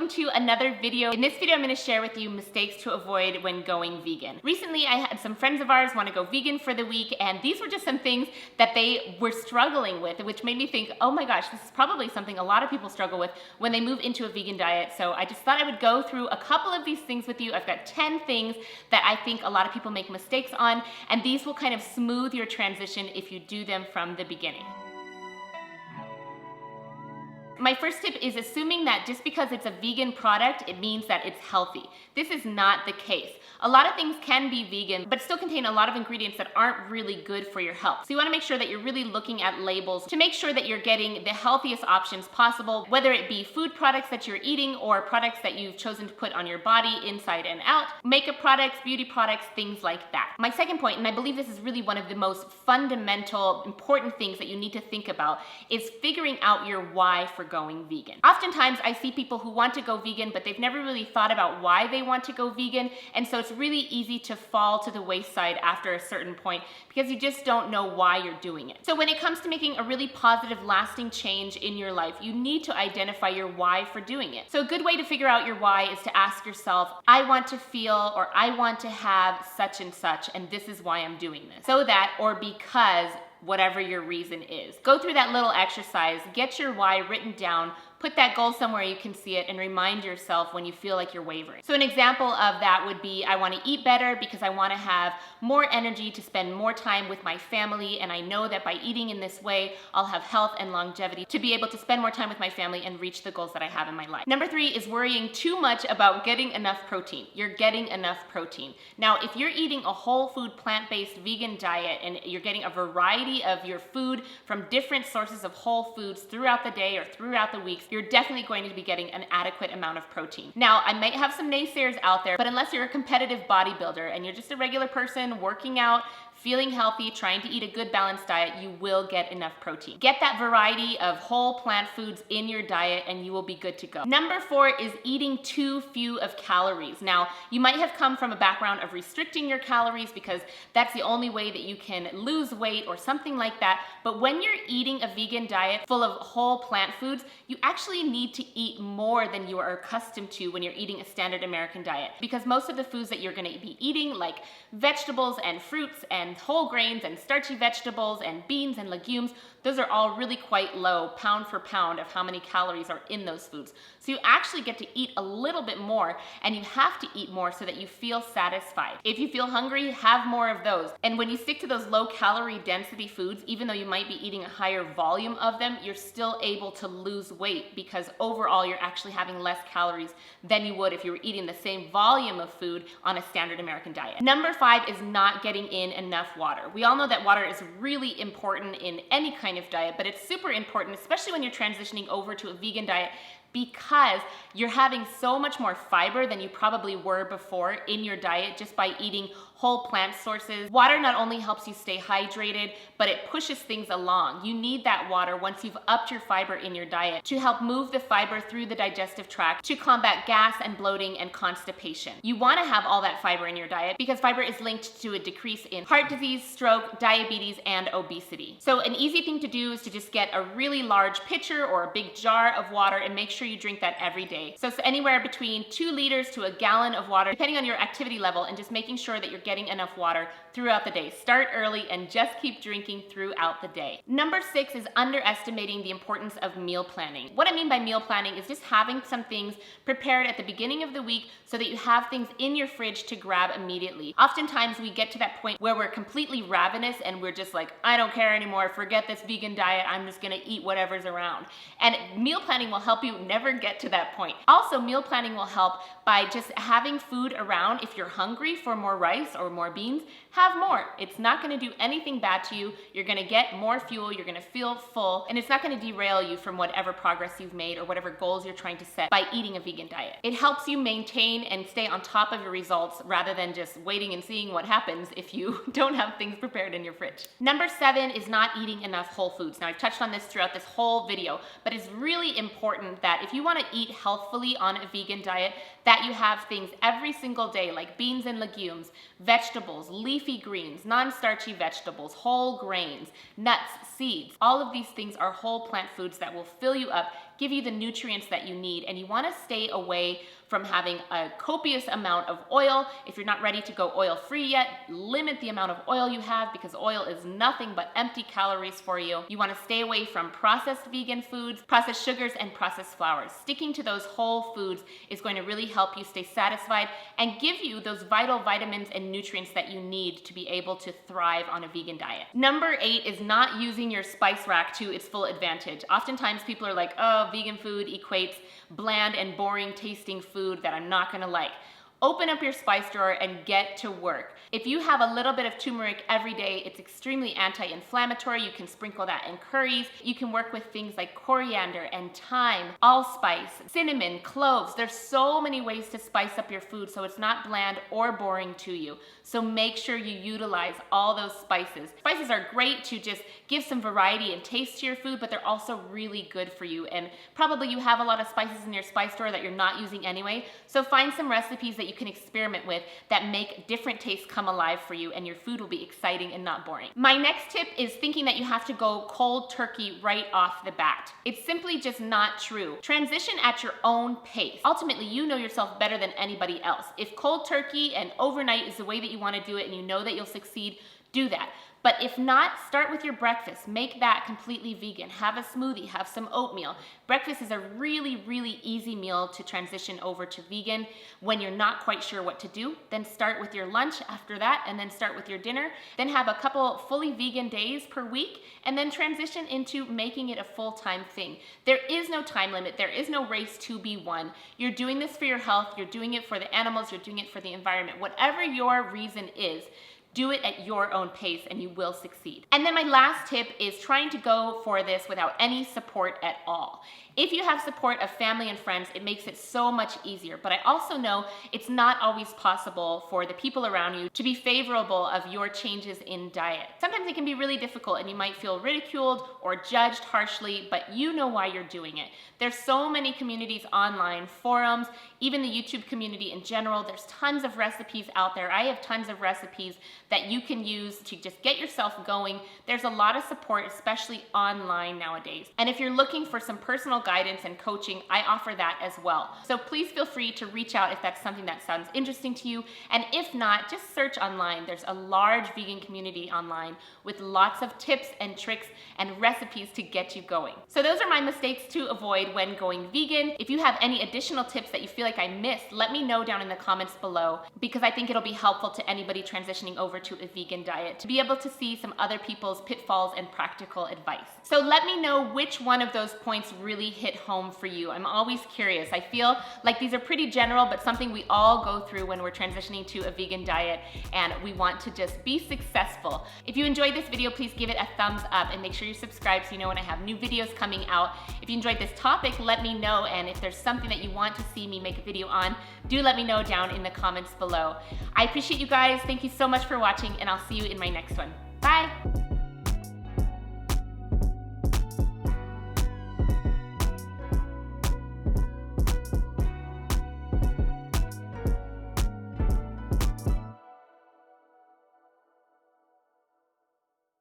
welcome to another video. In this video, I'm going to share with you mistakes to avoid when going vegan. Recently, I had some friends of ours want to go vegan for the week, and these were just some things that they were struggling with, which made me think, oh my gosh, this is probably something a lot of people struggle with when they move into a vegan diet. So I just thought I would go through a couple of these things with you. I've got 10 things that I think a lot of people make mistakes on, and these will kind of smooth your transition if you do them from the beginning. My first tip is assuming that just because it's a vegan product, it means that it's healthy. This is not the case. A lot of things can be vegan, but still contain a lot of ingredients that aren't really good for your health. So you want to make sure that you're really looking at labels to make sure that you're getting the healthiest options possible, whether it be food products that you're eating or products that you've chosen to put on your body inside and out, makeup products, beauty products, things like that. My second point, and I believe this is really one of the most fundamental, important things that you need to think about, is figuring out your why for going vegan. Oftentimes I see people who want to go vegan, but they've never really thought about why they want to go vegan, and so it's really easy to fall to the wayside after a certain point because you just don't know why you're doing it. So when it comes to making a really positive, lasting change in your life, you need to identify your why for doing it. So a good way to figure out your why is to ask yourself, I want to feel, or I want to have such and such, and this is why I'm doing this. So that, or because, whatever your reason is. Go through that little exercise, get your why written down, put that goal somewhere you can see it, and remind yourself when you feel like you're wavering. So an example of that would be, I want to eat better because I want to have more energy to spend more time with my family, and I know that by eating in this way, I'll have health and longevity to be able to spend more time with my family and reach the goals that I have in my life. Number 3 is worrying too much about getting enough protein. You're getting enough protein. Now, if you're eating a whole food, plant-based vegan diet, and you're getting a variety of your food from different sources of whole foods throughout the day or throughout the week, you're definitely going to be getting an adequate amount of protein. Now, I might have some naysayers out there, but unless you're a competitive bodybuilder and you're just a regular person working out, feeling healthy, trying to eat a good balanced diet, you will get enough protein. Get that variety of whole plant foods in your diet and you will be good to go. Number 4 is eating too few of calories. Now, you might have come from a background of restricting your calories because that's the only way that you can lose weight or something like that. But when you're eating a vegan diet full of whole plant foods, you actually need to eat more than you are accustomed to when you're eating a standard American diet. Because most of the foods that you're gonna be eating, like vegetables and fruits and whole grains and starchy vegetables and beans and legumes, those are all really quite low pound for pound of how many calories are in those foods. So you actually get to eat a little bit more, and you have to eat more so that you feel satisfied. If you feel hungry, have more of those. And when you stick to those low calorie density foods, even though you might be eating a higher volume of them, you're still able to lose weight because overall you're actually having less calories than you would if you were eating the same volume of food on a standard American diet. Number 5 is not getting in enough water. We all know that water is really important in any kind of diet, but it's super important, especially when you're transitioning over to a vegan diet, because you're having so much more fiber than you probably were before in your diet just by eating whole plant sources. Water not only helps you stay hydrated, but it pushes things along. You need that water once you've upped your fiber in your diet to help move the fiber through the digestive tract to combat gas and bloating and constipation. You want to have all that fiber in your diet because fiber is linked to a decrease in heart disease, stroke, diabetes, and obesity. So an easy thing to do is to just get a really large pitcher or a big jar of water and make sure you drink that every day. So it's anywhere between 2 liters to a gallon of water, depending on your activity level, and just making sure that you're getting enough water throughout the day. Start early and just keep drinking throughout the day. Number 6 is underestimating the importance of meal planning. What I mean by meal planning is just having some things prepared at the beginning of the week so that you have things in your fridge to grab immediately. Oftentimes we get to that point where we're completely ravenous and we're just like, I don't care anymore, forget this vegan diet, I'm just gonna eat whatever's around. And meal planning will help you never get to that point. Also, meal planning will help by just having food around. If you're hungry for more rice or more beans, have more. It's not gonna do anything bad to you. You're gonna get more fuel, you're gonna feel full, and it's not gonna derail you from whatever progress you've made or whatever goals you're trying to set by eating a vegan diet. It helps you maintain and stay on top of your results rather than just waiting and seeing what happens if you don't have things prepared in your fridge. Number 7 is not eating enough whole foods. Now, I've touched on this throughout this whole video, but it's really important that if you wanna eat healthfully on a vegan diet, that you have things every single day like beans and legumes, vegetables, leafy leafy greens, non-starchy vegetables, whole grains, nuts, seeds. All of these things are whole plant foods that will fill you up, give you the nutrients that you need, and you want to stay away from having a copious amount of oil. If you're not ready to go oil-free yet, limit the amount of oil you have, because oil is nothing but empty calories for you. You want to stay away from processed vegan foods, processed sugars, and processed flours. Sticking to those whole foods is going to really help you stay satisfied and give you those vital vitamins and nutrients that you need to be able to thrive on a vegan diet. Number 8 is not using your spice rack to its full advantage. Oftentimes people are like, oh, vegan food equates bland and boring tasting food that I'm not gonna like. Open up your spice drawer and get to work. If you have a little bit of turmeric every day, it's extremely anti-inflammatory. You can sprinkle that in curries. You can work with things like coriander and thyme, allspice, cinnamon, cloves. There's so many ways to spice up your food so it's not bland or boring to you. So make sure you utilize all those spices. Spices are great to just give some variety and taste to your food, but they're also really good for you. And probably you have a lot of spices in your spice drawer that you're not using anyway. So find some recipes that you can experiment with that make different tastes come alive for you, and your food will be exciting and not boring. My next tip is thinking that you have to go cold turkey right off the bat. It's simply just not true. Transition at your own pace. Ultimately, you know yourself better than anybody else. If cold turkey and overnight is the way that you want to do it and you know that you'll succeed, do that. But if not, start with your breakfast. Make that completely vegan. Have a smoothie, have some oatmeal. Breakfast is a really, really easy meal to transition over to vegan. When you're not quite sure what to do, then start with your lunch after that, and then start with your dinner. Then have a couple fully vegan days per week, and then transition into making it a full-time thing. There is no time limit. There is no race to be won. You're doing this for your health. You're doing it for the animals. You're doing it for the environment. Whatever your reason is, do it at your own pace and you will succeed. And then my last tip is trying to go for this without any support at all. If you have support of family and friends, it makes it so much easier. But I also know it's not always possible for the people around you to be favorable of your changes in diet. Sometimes it can be really difficult and you might feel ridiculed or judged harshly, but you know why you're doing it. There's so many communities online, forums, even the YouTube community in general. There's tons of recipes out there. I have tons of recipes that you can use to just get yourself going. There's a lot of support, especially online nowadays. And if you're looking for some personal guidance and coaching, I offer that as well. So please feel free to reach out if that's something that sounds interesting to you. And if not, just search online. There's a large vegan community online with lots of tips and tricks and recipes to get you going. So those are my mistakes to avoid when going vegan. If you have any additional tips that you feel like I missed, let me know down in the comments below, because I think it'll be helpful to anybody transitioning over to a vegan diet to be able to see some other people's pitfalls and practical advice. So let me know which one of those points really hit home for you. I'm always curious. I feel like these are pretty general, but something we all go through when we're transitioning to a vegan diet and we want to just be successful. If you enjoyed this video, please give it a thumbs up and make sure you subscribe so you know when I have new videos coming out. If you enjoyed this topic, let me know, and if there's something that you want to see me make a video on, do let me know down in the comments below. I appreciate you guys. Thank you so much for watching, and I'll see you in my next one. Bye!